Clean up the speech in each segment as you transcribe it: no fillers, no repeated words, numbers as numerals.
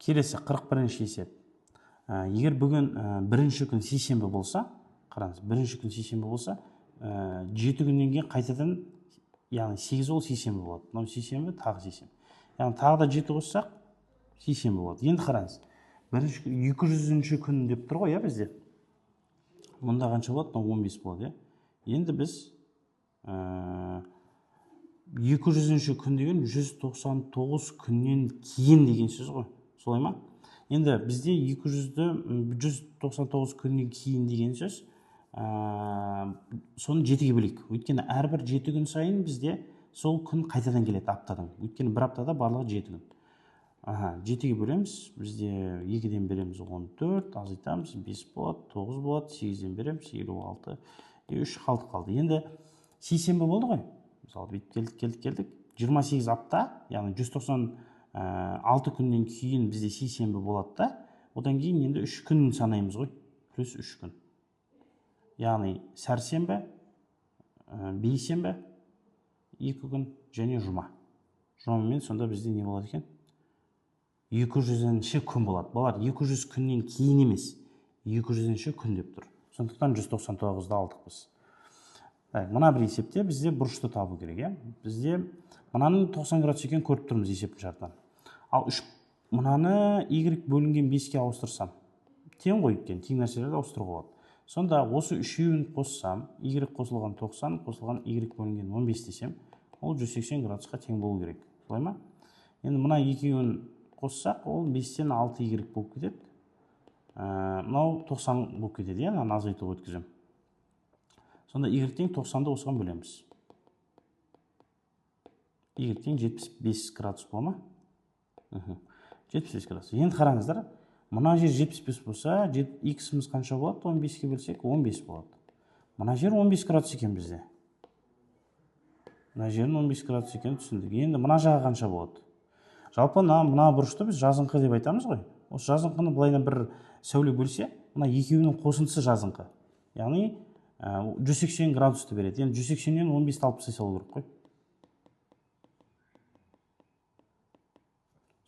Келесі 41-ші есеп. Егер бүгін бірінші күн сейсенбі болса, қараңыз, бірінші күн сейсенбі болса, 7 күннен кейін қайтадан, яғни 8 ол сейсенбі болады. Мынау сейсенбі, тағы сейсенбі. Яғни тағы да 7 қоссақ, сейсенбі болады. Енді қараңыз, бірінші күн 200-ші күн деп тұр ғой, бізде. Мұнда қанша болады? 15 болады. Енді біз 200-ші күн деген 199 күннен кейін деген сөз ғой. Солай ма? Енді бізде 199 күннен кейін деген сөз, соны 7-ге бөлейік. Өйткені әрбір 7 күн сайын бізде сол күн қайтадан келеді аптадан. Өйткені бір аптада барлығы 7 күн. 7-ге бөлеміз, бізде 2-ден береміз 14, азайтамыз, 5 болады, 9 болады, 8-ден береміз, 56, 3 қалды. Енді сейсенбі болды ғой. Мысалы, келдік. 28 апта, яғни 196 күннен кейін бізде сейсенбі болады да, одан кейін енді 3 күн санаймыз ғой, плюс 3 күн. Яғни сәрсенбі, бейсенбі, 2 күн және жұма. Жұмамен сонда бізде не болады екен? 200-ші күн болады. Балар, 200 күннен кейін емес, 200-ші күн деп тұр. Сондықтан 199-ды алдық біз. Мына бір есепте бізде бұрышты табу керек. Бізде мынаның 90 градус екен көріп тұрмыз есептің шартынан. Ал мынаны y бөлінген 5-ке ауыстырсам, тең ғой екен, тең нәрселерді ауыстыруға болады. Сонда осы үшеуін қоссам, y қосылған 90, қосылған y бөлінген 15 десем, ол 180 градусқа тең болу керек. Солай ма? Енді мына екеуін қоссақ, ол 5-тен 6y болып кетеді. Мынау 90 болып кетеді, наны азайтып өткізем. Сонда y-тен 90-ды осыған бөлеміз. Y-тен 75 градус бола ма? 75 градус. Енді қараңыздар, мына жер 75 болса, x-іміз қанша болады? 15-ке бөлсек 15 болады. Мына жер 15 градус екен бізде. Мына жерін 15 градус екен түсіндік. Енді мына жағы қанша болады? Жалпы мына бұрышты біз жазыңқы деп айтамыз ғой. Осы жазыңқыны былайдан бір сәуле бөлсе, мына екеуінің қосындысы жазыңқы. Яғни 180 градусты береді. Енді 180-нен 15-ті алып тастай салу керек қой.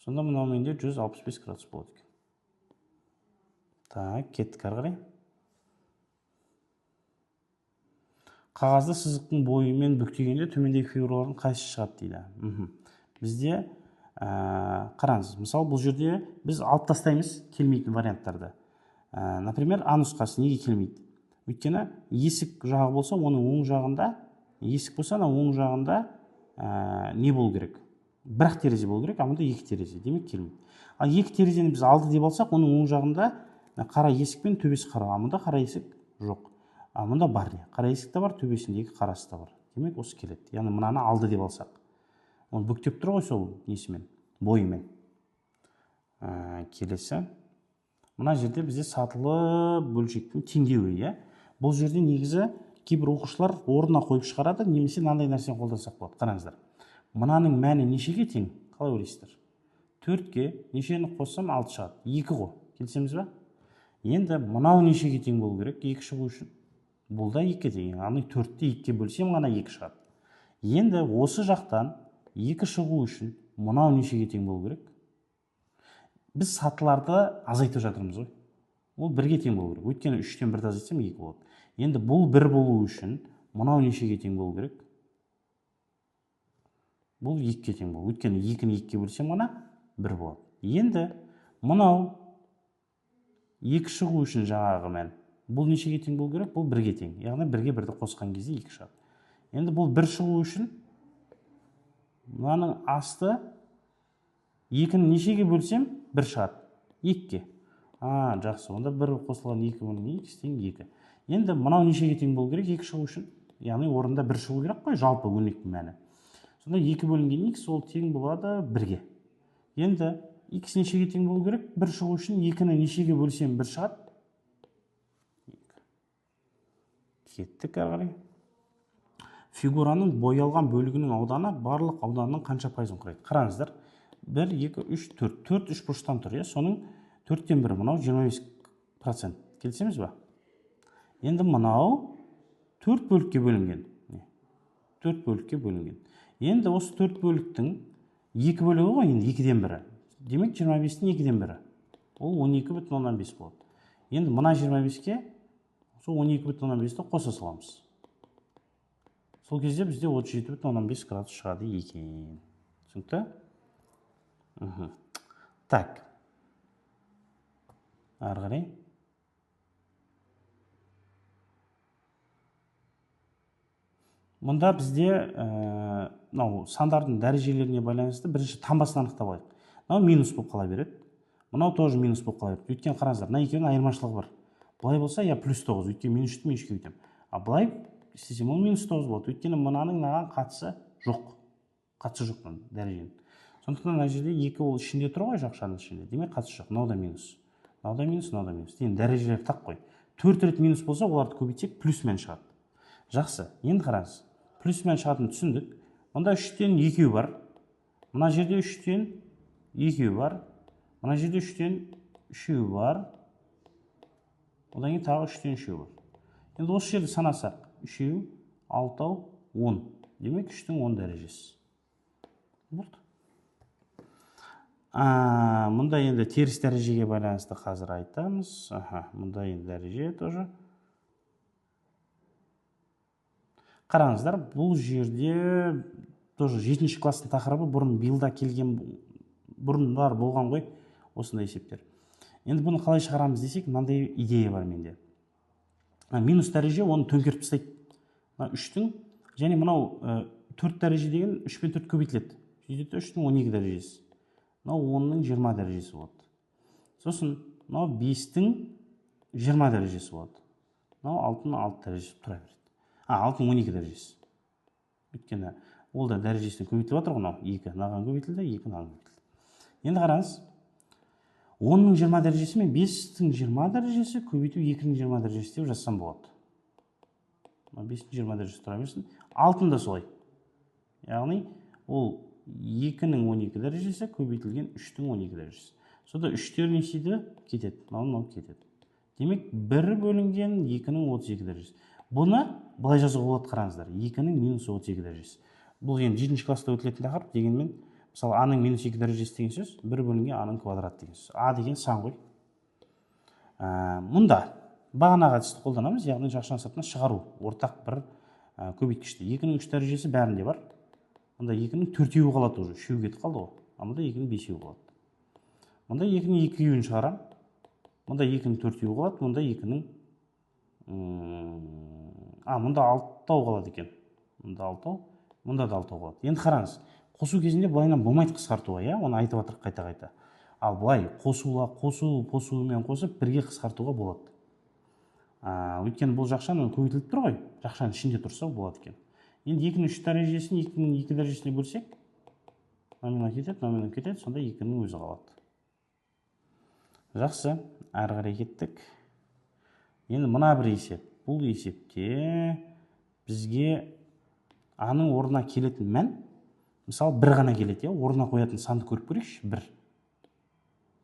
Сонда мынаумен де 165 градус болады екен. Так, кеттік ары қарай. Қағазды сызықтың бойымен бүктегенде төмендегі фигуралардың қайсысы шығады дейді. Бізде қараңыз, мысалы бұл жерде біз алып тастаймыз келмейтін варианттарды. Например, А нұсқасы неге келмейді? Өйткені есік жағы болса, оның оң жағында, есік болса, оң жағында не болу керек? Бір-ақ терезе болу керек, мұнда 2 терезе, демек келмейді. Ал 2 терезені біз алды деп алсақ, оның оң жағында қара есік пен төбесі қара, мұнда қара есік жоқ. Мұнда бар не? Қара есік те бар, төбесіндегі қарасы да бар. Демек осы келеді. Яғни мынаны алды деп алсақ. Оны бүктеп тұр ғой сол несімен, бойымен. Келесі. Мына жерде бізде сатылы бөлшектің теңдеуі. Бұл жерде негізі кейбір оқушылар орнына қойып шығарады, немесе мынандай нәрсені қолдансақ болады. Қараңыздар. Мынаның мәні нешеге тең? Қалай ойлайсыздар? 4-ке нешені қоссам 6 шығады. 2 ғой. Келісеміз ба? Енді мынау нешеге тең болу керек? 2 шығу үшін. Бұл да 2-ке тең. Яғни 4-те 2-ке бөлсем ғана 2 шығады. Енді осы жақтан 2 шығу үшін мынау нешеге тең болу керек? Біз сатыларды азайтып жатырмыз ғой. Ол 1-ге тең болу керек. Өйткені 3-тен 1-ді азайтсам 2 болады. Енді бұл 1 болу үшін мынау нешеге тең болу керек? Бұл 2-ге тең болу. Өйткені 2-ні 2-ге бөлсем ғана 1 болады. Енді мынау 2 шығу үшін жаңағы мән. Бұл нешеге тең болу керек? Бұл 1-ге тең. Яғни 1-ге 1-ді қосқан кезде 2 шығады. Енді бұл 1 шығу үшін мынаның асты 2-ні нешеге бөлсем 1 шығады? 2-ге. Жақсы. Онда 1 қосылған 2 оның x тең 2. Енді мынау нешеге тең болу керек 2 шығу үшін? Яғни орында 1 шығу керек қой, жалпы өрнектің мәні. Сонда 2 бөлінген x ол тең болады 1-ге. Енді x нешеге тең болу керек? 1 шығу үшін 2-ні нешеге бөлсем 1 шығады? Кеттік ары қарай. Фигураның боялған бөлігінің ауданы барлық ауданның қанша пайызын құрайды? Қараңыздар. 1, 2, 3, 4. 4 3 бұрыштан тұр. Соның 4-тен 1, мынау 25%. Келісеміз ба? Енді мынау 4 бөлікке бөлінген. 4 бөлікке бөлінген. Енді осы 4 бөліктің 2 бөлігі ғой, енді 2-ден 1. демек 25-тің 2-ден бірі. Ол 12,5 болады. Енді мына 25-ке сол 12,5-ті қоса саламыз. Сол кезде бізде 37,5 градус шығады екен. Түсінікті? Так. Ары қарай. Мұнда бізде сандардың дәрежелеріне байланысты бірінші таңбасын анықтап алайық. Мынау минус болып қала береді. Мынау тоже минус болып қала береді. Өйткені қараңыздар, мына екеуінің айырмашылығы бар. Былай болса, я плюс 9, өйткені минус 3-ті минусқа өтем. А былай істесем, ол минус 9 болады. Өйткені мынаның мынаған қатысы жоқ. Қатысы жоқ дәреженің. Сондықтан мына жерде 2 ол ішінде тұр ғой, жақшаның ішінде. Демек қатысы жоқ. Мынау да минус. Мынау да минус, мынау да минус. Деген дәрежелер тақ қой. 4 рет минус болса, оларды көбейтсек плюсмен шығады. Жақсы. Енді қараңыз. Плюсмен шығатынын түсіндік. Мұнда 3-тен 2 бар. Мына жерде 3-тен 2 бар. Мына жерде 3-тен 3 бар. Одан кейін тағы 3-тен 3 бар. Енді осы жерді санасақ, 3, 6, 10. Демек 3-тің 10 дәрежесі. Болды. Мұнда енді теріс дәрежеге байланысты қазір айтамыз. Мұнда енді дәреже тоже. Қараңыздар, бұл жерде тоже 7-ші класстың тақырыбы бұрын билда келген, бұрындар болған ғой, осындай есептер. Енді бұны қалай шығарамыз десек, мынандай идея бар менде. Минус дәреже оны төңкеріп тастайды. 3-тің, және мынау 4 дәреже деген 3 пен 4 көбейтіледі. 3-тің 12 дәрежесі. Мынау 10-ның 20 дәрежесі болады. Сосын мынау 5-тің 20 дәрежесі болады. Мынау 6-ның 6 дәрежесі тұра береді. 6-ның 12 дәрежесі. Өйткені ол да дәрежесін көбейтіліп жатыр ғой, 2 мынаған көбейтілді, 2 мынаған көбейтілді. Енді қараңыз, 10-ның 20 дәрежесі мен 5-тің 20 дәрежесі көбейту 2-ның 20 дәрежесі деп жазсам болады. 5-тің 20 дәрежесі тұра берсін. 6-ның да солай. Яғни ол 2-ның 12 дәрежесі көбейтілген 3-тің 12 дәрежесі. Сонда 3-тер не істейді? Кетеді. Мынау кетеді. Демек 1 бөлінген 2-ның 32 дәрежесі. Бұны былай жазуға болады, қараңыздар. 2-ның минус 32 дәрежесі. Бұл енді 7-ші класста өтілетін тақырып, дегенмен, мысалы, а-ның минус 2 дәрежесі деген сөз, 1 бөлінген а-ның квадраты деген сөз. А деген сан ғой. Мұнда бағанағы әдісті қолданамыз, яғни жақшаның сыртына шығару, ортақ бір көбейткішті. 2-ның 3 дәрежесі бәрінде бар. Мұнда 2-ның 4-еуі қалады уже, 3-еу кетіп қалды ғой. Мұнда 2-ның 5-еуі қалады. Мұнда 2-ның 2-еуін шығарам. Мұнда 2-ның 4-еуі қалады. Мұнда 2-ның мұнда 6-тау қалады екен. Мұнда 6-тау, мұнда да 6-тау қалады. Енді қараңыз, қосу кезінде былайынан болмайды қысқартуға, оны айтып жатырық қайта-қайта. Ал былай қосуымен қосып бірге қысқартуға болады. Өйткені бұл жақшаның көбейтіліп тұр ғой, жақшаның ішінде тұрса болады екен. Енді 2-ның 3 дәрежесін 2-ның 2 дәрежесіне бөлсек, номинал кетеді, сонда 2-ның өзі қалады. Жақсы, әрі қарай кеттік. Енді мына бір есеп. Бұл есепте бізге а-ның орнына келетін мән, мысалы, 1 ғана келеді, орнына қоятын санды көріп көрейікші, 1.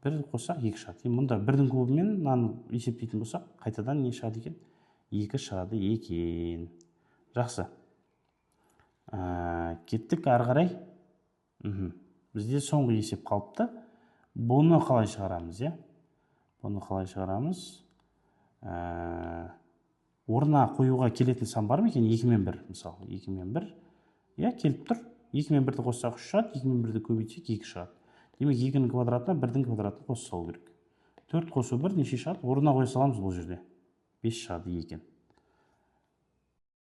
1 қоссақ 2 шығады. Мұнда 1-дің көбімен мынаны есептейтін болсақ, қайтадан не шығады екен? 2 шығады екен. Жақсы. Кеттік әрі қарай. Бізде соңғы есеп қалыпты. Бұны қалай шығарамыз, Бұны қалай шығарамыз? Орнына қоюға келетін сан бар ма екен? 2 мен 1, мысалы. 2 мен 1. Келіп тұр. 2 мен 1-ді қоссақ 3 шығады, 2 мен 1-ді көбейтсек 2 шығады. Демек 2-ның квадратына 1-дің квадратын қоса салу керек. 4 қосу 1 неше шығады? Орнына қоя саламыз бұл жерде. 5 шығады екен.